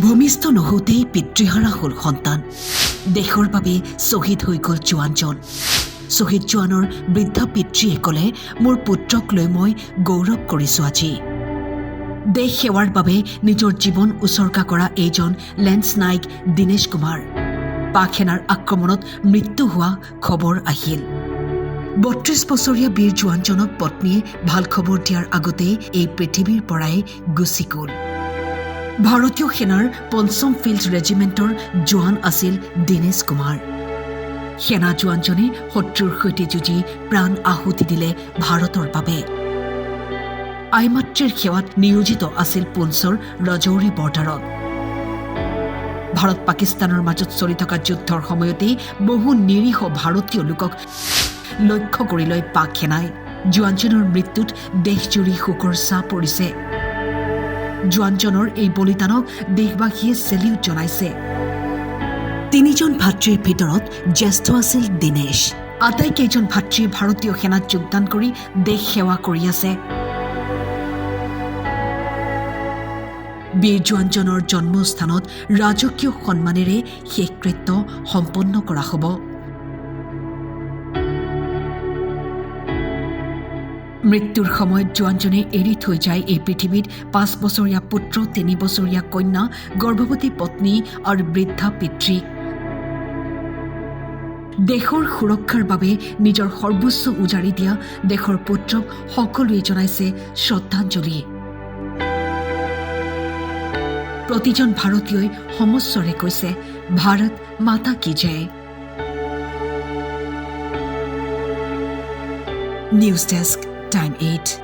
ভূমিষ্ঠ নহওঁতেই পিতৃহাৰা হ'ল সন্তান। দেশৰ বাবে শ্বহীদ হৈ গ'ল জোৱানজন। শ্বহীদ জোৱানৰ বৃদ্ধ পিতৃয়ে ক'লে, মোৰ পুত্ৰক লৈ মই গৌৰৱ কৰিছোঁ আজি। দেশ সেৱাৰ বাবে নিজৰ জীৱন উচৰ্গা কৰা এইজন লেন্স নায়ক দীনেশ কুমাৰ। পাক সেনাৰ আক্ৰমণত মৃত্যু হোৱা খবৰ আহিল। ৩২ বছৰীয়া বীৰ জোৱানজনক পত্নীয়ে ভাল খবৰ দিয়াৰ আগতেই এই পৃথিৱীৰ পৰাই গুচি গ'ল। ভাৰতীয় সেনাৰ ৫ম ফিল্ড ৰেজিমেণ্টৰ জোৱান আছিল দীনেশ কুমাৰ। সেনা জোৱানজনে শত্ৰুৰ সৈতে যুঁজি প্ৰাণ আহুতি দিলে ভাৰতৰ বাবে। আইমাতৃৰ সেৱাত নিয়োজিত আছিল পুঞ্চৰ ৰজৌৰী বৰ্ডাৰত। ভাৰত পাকিস্তানৰ মাজত চলি থকা যুদ্ধৰ সময়তেই বহু নিৰীহ ভাৰতীয় লোকক লক্ষ্য কৰি লৈ পাক সেনাই। জোৱানজনৰ মৃত্যুত দেশজুৰি শোকৰ ছাঁ পৰিছে। জোৱানজনৰ এই বলিদানক দেশবাসীয়ে চেলিউট জনাইছে। ৩জন ভাতৃৰ ভিতৰত জ্যেষ্ঠ আছিল দীনেশ। আটাইকেইজন ভাতৃয়ে ভাৰতীয় সেনাত যোগদান কৰি দেশ সেৱা কৰি আছে। বীৰ জোৱানজনৰ জন্মস্থানত ৰাজকীয় সন্মানেৰে শেষকৃত্য সম্পন্ন কৰা হ'ব। মৃত্যুৰ সময়ত জোৱানজনে এৰি থৈ যায় এই পৃথিৱীত ৫ বছৰীয়া পুত্ৰ, ৩ বছৰীয়া কন্যা, গৰ্ভৱতী পত্নী আৰু বৃদ্ধা পিতৃ। দেশৰ সুৰক্ষাৰ বাবে নিজৰ সৰ্বোচ্চ উজাৰি দিয়া দেশৰ পুত্ৰক সকলোৱে জনাইছে শ্ৰদ্ধাঞ্জলি। প্ৰতিজন ভাৰতীয়ই সমস্বৰে কৈছে, ভাৰত মাতা কি জয়। News desk, time 8।